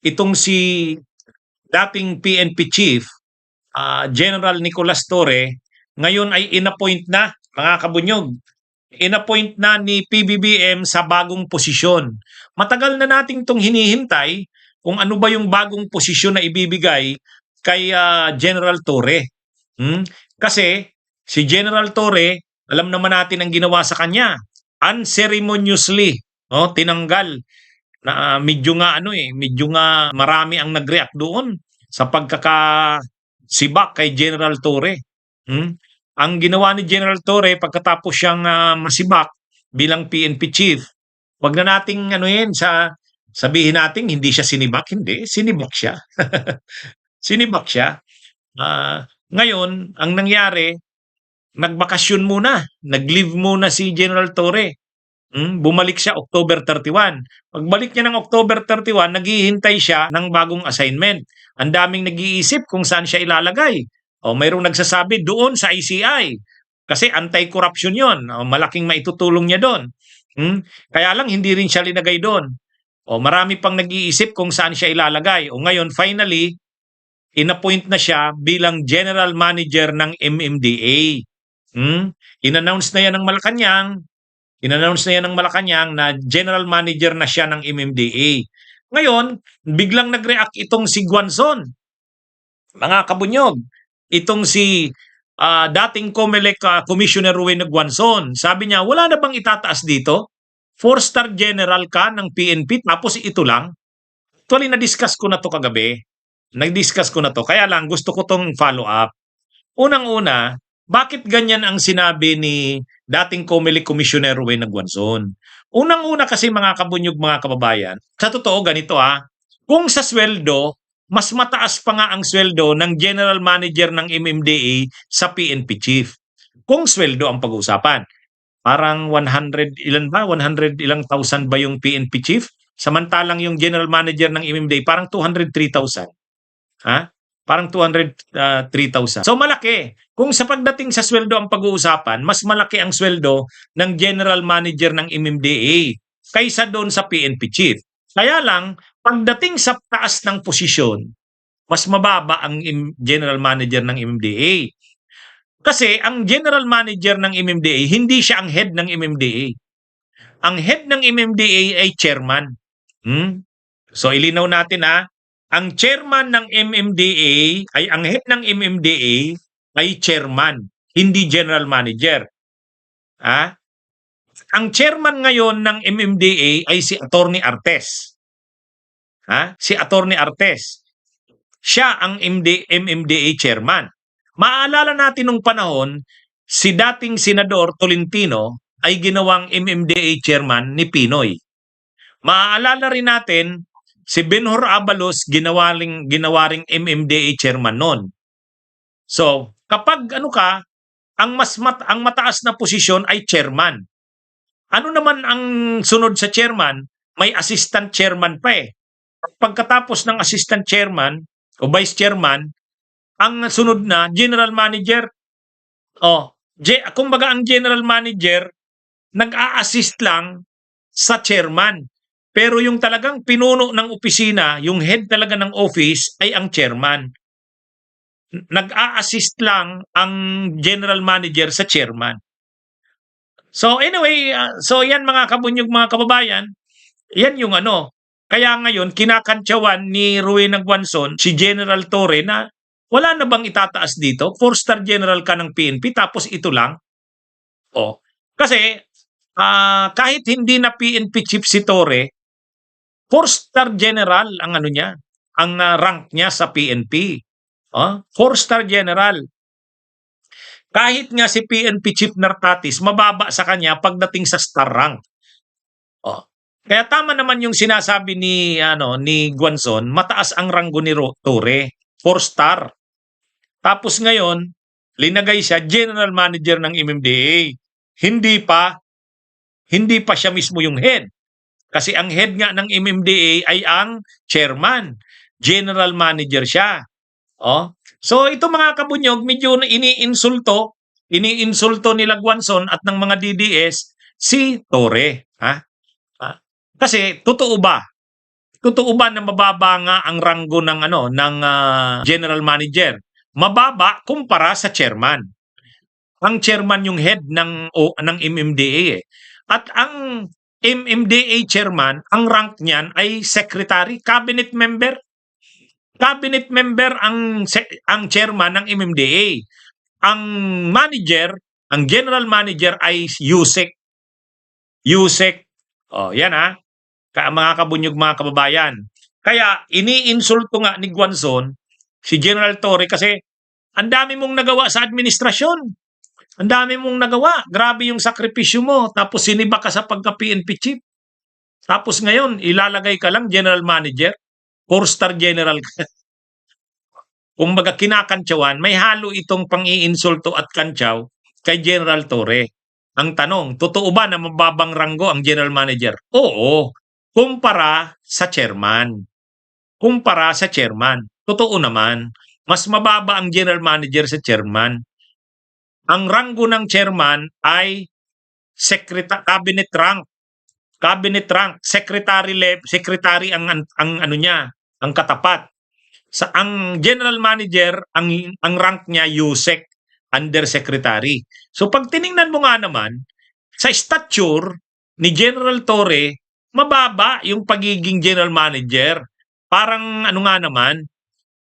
itong si dating PNP chief, General Nicolas Torre, ngayon ay inappoint na, mga kabunyog. Inappoint na ni PBBM sa bagong posisyon. Matagal na nating itong hinihintay kung ano ba yung bagong posisyon na ibibigay kay General Torre. Kasi si General Torre, alam naman natin ang ginawa sa kanya. Unceremoniously, tinanggal na medyo nga marami ang nag-react doon sa pagkakasibak kay General Torre. Ang ginawa ni General Torre pagkatapos siyang masibak bilang PNP chief, wag na nating sabihin natin hindi siya sinibak, hindi, sinibak siya. Sinibak siya. Ngayon, ang nangyari, nagbakasyon muna, nag-leave muna si General Torre. Bumalik siya October 31. Pagbalik niya ng October 31, naghihintay siya ng bagong assignment. Ang daming nag-iisip kung saan siya ilalagay. Mayroong nagsasabi doon sa ICI. Kasi anti-corruption yon. Malaking maitutulong niya doon. Kaya lang hindi rin siya linagay doon. Marami pang nag-iisip kung saan siya ilalagay. Ngayon, finally, inappoint na siya bilang General Manager ng MMDA. In-announce na yan ng Malacanang. In-announce na yan ng Malacanang na General Manager na siya ng MMDA. Ngayon, biglang nag-react itong si Guanzon. Mga kabunyog, itong si dating COMELEC Commissioner Ruben Guanzon. Sabi niya, wala na bang itataas dito? 4-star general ka ng PNP tapos ito lang? Actually, na-discuss ko na to kagabi. Nag-discuss ko na to. Kaya lang, gusto ko tong follow up. Unang-una, bakit ganyan ang sinabi ni dating COMELEC Commissioner Ruben Guanzon? Unang-una kasi mga kabunyog, mga kababayan, sa totoo ganito kung sa sweldo, mas mataas pa nga ang sweldo ng General Manager ng MMDA sa PNP Chief. Kung sweldo ang pag-uusapan, parang 100 ilan ba? 100 ilang thousand ba yung PNP Chief? Samantalang yung General Manager ng MMDA parang 203,000. Parang 203,000. So malaki. Kung sa pagdating sa sweldo ang pag-uusapan, mas malaki ang sweldo ng General Manager ng MMDA kaysa doon sa PNP Chief. Kaya lang, pagdating sa taas ng posisyon, mas mababa ang General Manager ng MMDA. Kasi ang General Manager ng MMDA, hindi siya ang head ng MMDA. Ang head ng MMDA ay chairman. So ilinaw natin ang chairman ng MMDA ang head ng MMDA ay chairman, hindi general manager. Ang chairman ngayon ng MMDA ay si Attorney Artes. Si Attorney Artes. Siya ang MMDA chairman. Maaalala natin nung panahon, si dating Senador Tolentino ay ginawang MMDA chairman ni Pinoy. Maaalala rin natin, si Benhur Abalos ginawa ring MMDA chairman noon. So, kapag ang mataas na posisyon ay chairman. Ano naman ang sunod sa chairman? May assistant chairman pa . Pagkatapos ng assistant chairman o vice chairman, ang sunod na general manager. Kumbaga ang general manager nag-a-assist lang sa chairman. Pero yung talagang pinuno ng opisina, yung head talaga ng office ay ang chairman. Nag-a-assist lang ang general manager sa chairman. So anyway, so yan mga kabunyog, mga kababayan, yan yung Kaya ngayon, kinakantsawan ni Ruben Guanzon, si General Torre na wala na bang itataas dito? 4-star general ka ng PNP tapos ito lang? Kasi kahit hindi na PNP chief si Torre, 4-star general ang ang rank niya sa PNP. 4-star general. Kahit nga si PNP Chief Nartatis, mababa sa kanya pagdating sa star rank. Kaya tama naman yung sinasabi ni Guanzon, mataas ang ranggo ni Torre, 4-star. Tapos ngayon, linagay siya General Manager ng MMDA. Hindi pa siya mismo yung head. Kasi ang head nga ng MMDA ay ang chairman. General Manager siya. So ito mga kabunyog, medyo iniinsulto nila Guanzon at ng mga DDS si Torre. Kasi totoo ba Totoo ba na mababa nga ang ranggo ng general manager? Mababa kumpara sa chairman. Ang chairman yung head ng MMDA eh. At ang MMDA chairman, ang rank niyan ay secretary, cabinet member. Cabinet member ang chairman ng MMDA. Ang manager, ang general manager ay USEC. USEC. Oh, yan mga kabunyog, mga kababayan. Kaya iniinsulto nga ni Guanzon si General Torre kasi ang dami mong nagawa sa administrasyon. Ang dami mong nagawa. Grabe yung sakripisyo mo. Tapos siniba ka sa pagka-PNP chief. Tapos ngayon, ilalagay ka lang general manager. 4-star general ka. Kung baga kinakantsawan, may halo itong pang-iinsulto at kantsaw kay General Torre. Ang tanong, totoo ba na mababang ranggo ang general manager? Oo. Kumpara sa chairman. Kumpara sa chairman. Totoo naman. Mas mababa ang general manager sa chairman. Ang ranggo ng chairman ay cabinet rank. Cabinet rank, secretary ang niya, ang katapat. Ang general manager, ang rank niya USEC, undersecretary. So pag tiningnan mo nga naman, sa stature ni General Torre, mababa yung pagiging general manager. Parang nga naman,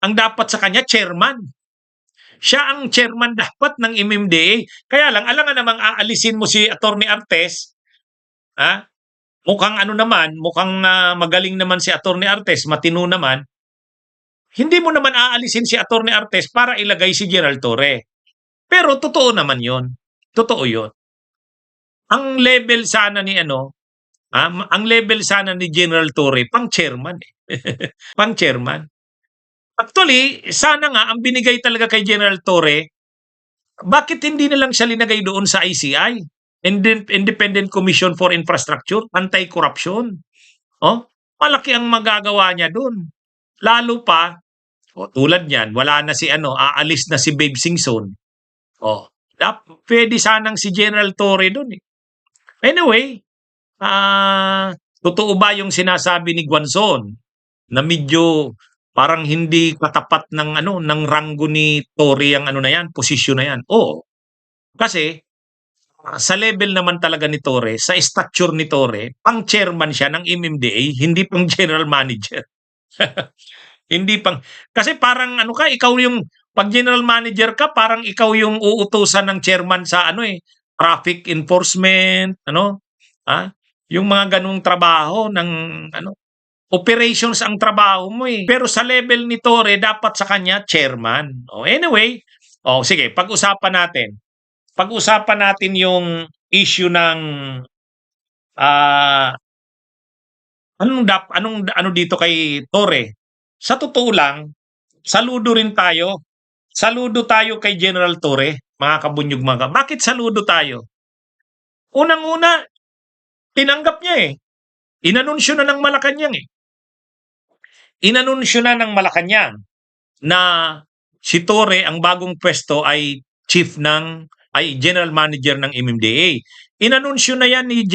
ang dapat sa kanya chairman. Siya ang chairman dapat ng MMDA. Kaya lang, alangan namang aalisin mo si Attorney Artes. Mukhang mukhang magaling naman si Attorney Artes, matino naman. Hindi mo naman aalisin si Attorney Artes para ilagay si General Torre. Pero totoo naman yon. Totoo yon. Ang level sana ni ang level sana ni General Torre, pang chairman eh. Pang chairman. Actually, sana nga ang binigay talaga kay General Torre, bakit hindi na lang siya linagay doon sa ICI? Independent Commission for Infrastructure, Anti-Corruption. Oh, malaki ang magagawa niya doon. Lalo pa, tulad niyan, wala na si aalis na si Babe Singson. Pwede sanang si General Torre doon eh. Anyway, totoo ba yung sinasabi ni Guanzon na medyo parang hindi katapat ng ranggo ni Torre ang na yan, posisyon na yan? Oo. Kasi sa level naman talaga ni Torre, sa stature ni Torre, pang chairman siya ng MMDA, hindi pang general manager. Hindi pang, kasi parang ikaw yung, pag general manager ka, parang ikaw yung uutusan ng chairman sa traffic enforcement, yung mga ganung trabaho ng operations ang trabaho mo eh. Pero sa level ni Torre, dapat sa kanya chairman. Anyway, sige, pag-usapan natin yung issue ng ano dito kay Torre. Sa totoo lang, saludo rin tayo. Saludo tayo kay General Torre, mga kabunyog mga. Bakit saludo tayo? Unang-una, tinanggap niya eh. Inanunsyo na ng Malacanang eh. Inanunsyo na ng Malacanang na si Torre ang bagong pwesto ay general manager ng MMDA. Inanunsyo na yan ni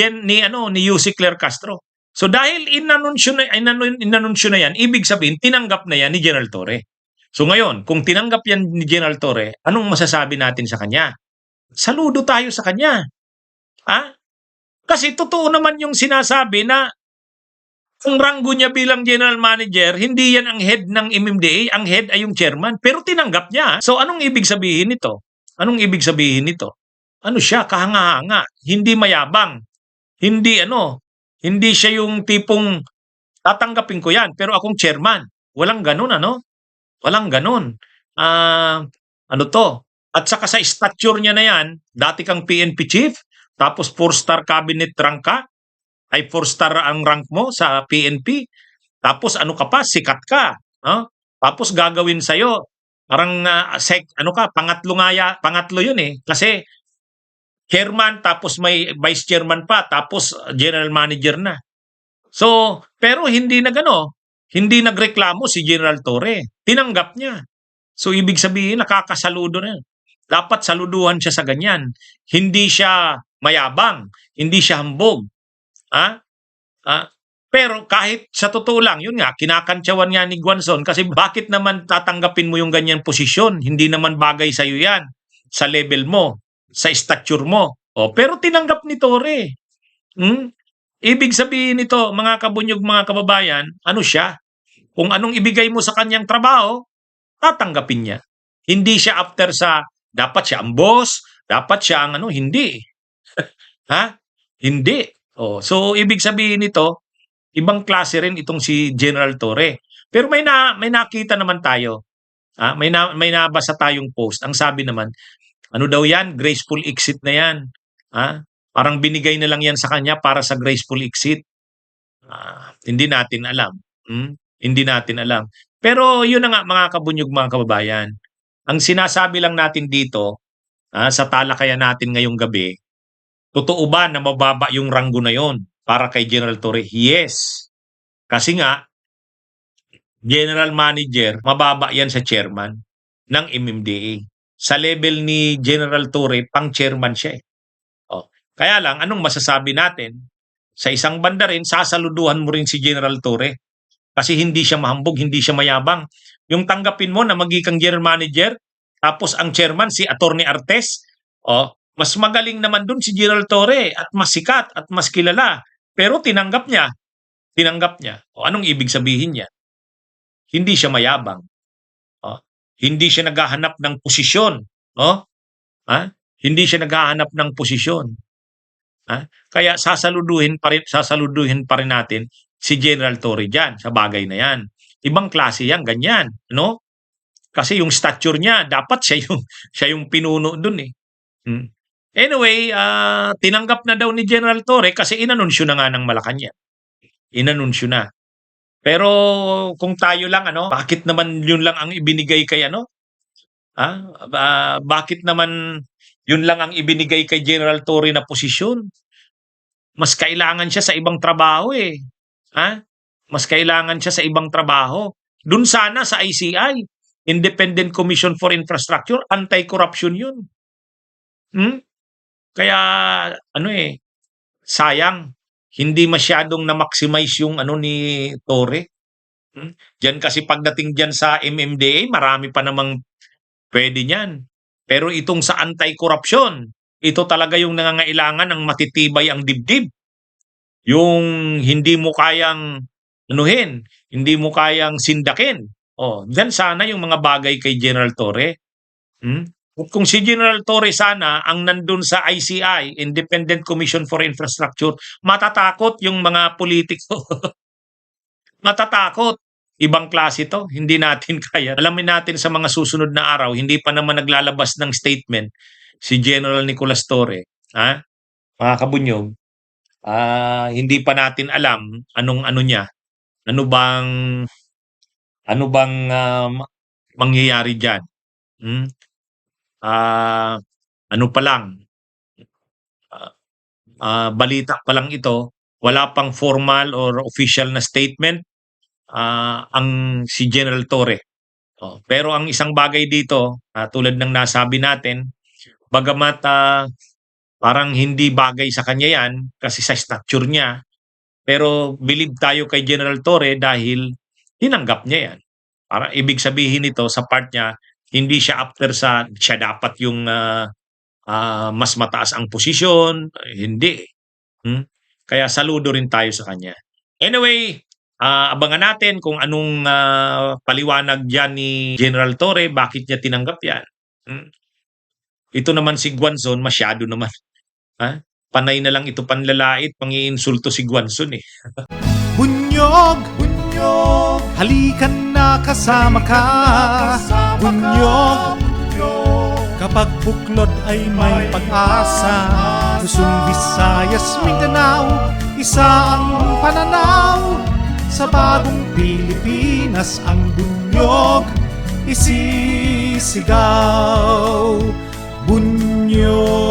Yussi Claire Castro. So dahil inanunsyo na yan, ibig sabihin tinanggap na yan ni General Torre. So ngayon, kung tinanggap yan ni General Torre, anong masasabi natin sa kanya? Saludo tayo sa kanya. Kasi totoo naman yung sinasabi na ang ranggo niya bilang general manager, hindi yan ang head ng MMDA, ang head ay yung chairman, pero tinanggap niya. So anong ibig sabihin nito? Anong ibig sabihin nito? Ano siya, kahanga-hanga, hindi mayabang, hindi siya yung tipong tatanggapin ko yan, pero akong chairman. Walang ganun, Walang ganun. At saka sa stature niya na yan, dati kang PNP chief, tapos 4-star cabinet rank ka, ay 4-star ang rank mo sa PNP, tapos ka pa, sikat ka. Tapos gagawin sa'yo, parang pangatlo yun eh. Kasi chairman, tapos may vice chairman pa, tapos general manager na. So, pero hindi nagreklamo si General Torre. Tinanggap niya. So, ibig sabihin, nakakasaludo na. Dapat saluduhan siya sa ganyan. Hindi siya mayabang. Hindi siya hambog. Pero kahit sa totoo lang, yun nga, kinakantyawan nga ni Guanzon kasi bakit naman tatanggapin mo yung ganyang posisyon? Hindi naman bagay sa'yo yan, sa level mo, sa stature mo. O, pero tinanggap ni Torre. Hmm? Ibig sabihin nito, mga kabunyog, mga kababayan, ano siya? Kung anong ibigay mo sa kanyang trabaho, tatanggapin niya. Hindi siya after sa, dapat siya ang boss, dapat siya ang ano, hindi. Ha? Hindi. Oh, so, ibig sabihin nito, ibang klase rin itong si General Torre. Pero may nakita naman tayo. May nabasa tayong post. Ang sabi naman, ano daw yan? Graceful exit na yan. Parang binigay na lang yan sa kanya para sa graceful exit. Hindi natin alam. Hindi natin alam. Pero yun na nga mga kabunyog, mga kababayan. Ang sinasabi lang natin dito sa talakayan natin ngayong gabi, totoo ba na mababa yung ranggo na yon para kay General Torre? Yes. Kasi nga, General Manager, mababa yan sa chairman ng MMDA. Sa level ni General Torre, pang-chairman siya eh. Kaya lang, anong masasabi natin? Sa isang banda rin, sasaluduhan mo rin si General Torre. Kasi hindi siya mahambog, hindi siya mayabang. Yung tanggapin mo na magiging general manager, tapos ang chairman si Attorney Artes, mas magaling naman dun si General Torre at mas sikat at mas kilala. Pero tinanggap niya. Tinanggap niya. Anong ibig sabihin niya? Hindi siya mayabang. Hindi siya naghahanap ng posisyon. Hindi siya naghahanap ng posisyon. Kaya sasaluduhin pa rin natin si General Torre diyan sa bagay na 'yan. Ibang klase 'yan, ganyan, no? Kasi yung stature niya dapat siya yung pinuno doon eh. Anyway, tinanggap na daw ni General Torre kasi inanunsyo na nga ng Malacanang. Inanunsyo na. Pero kung tayo lang bakit naman yun lang ang ibinigay kay bakit naman yun lang ang ibinigay kay General Torre na posisyon? Mas kailangan siya sa ibang trabaho eh. Mas kailangan siya sa ibang trabaho. Dun sana sa ICI, Independent Commission for Infrastructure, anti-corruption yun. Kaya sayang, hindi masyadong na-maximize yung ni Torre. Diyan kasi pagdating diyan sa MMDA, marami pa namang pwede niyan. Pero itong sa anti-corruption, ito talaga yung nangangailangan ng matitibay ang dibdib. Yung hindi mo kayang hindi mo kayang sindakin. Diyan sana yung mga bagay kay General Torre. Kung si General Torre sana ang nandun sa ICI, Independent Commission for Infrastructure, matatakot yung mga politiko. Matatakot. Ibang klase to, hindi natin kaya. Alamin natin sa mga susunod na araw, hindi pa naman naglalabas ng statement si General Nicolas Torre. Mga kabunyog, hindi pa natin alam anong niya. Ano bang mangyayari diyan? Ano pa lang? Balita pa lang ito, wala pang formal or official na statement ang si General Torre. Pero ang isang bagay dito, tulad ng nasabi natin, bagamat parang hindi bagay sa kanya yan kasi sa stature niya, pero believe tayo kay General Torre dahil tinanggap niya yan. Para ibig sabihin nito sa part niya, hindi siya after sa siya dapat yung mas mataas ang posisyon, hindi. Kaya saludo rin tayo sa kanya. Anyway, abangan natin kung anong paliwanag diyan ni General Torre, bakit niya tinanggap yan. Ito naman si Guanzon, masyado naman. Panay na lang ito panlalait, pangiinsulto si Guanzon eh. Bunyog, halikan na kasama ka. Bunyog, kapag buklod ay may pag-asa. Luzon, Visayas, Mindanao, isa ang pananaw. Sa bagong Pilipinas ang bunyog isisigaw. Bunyog.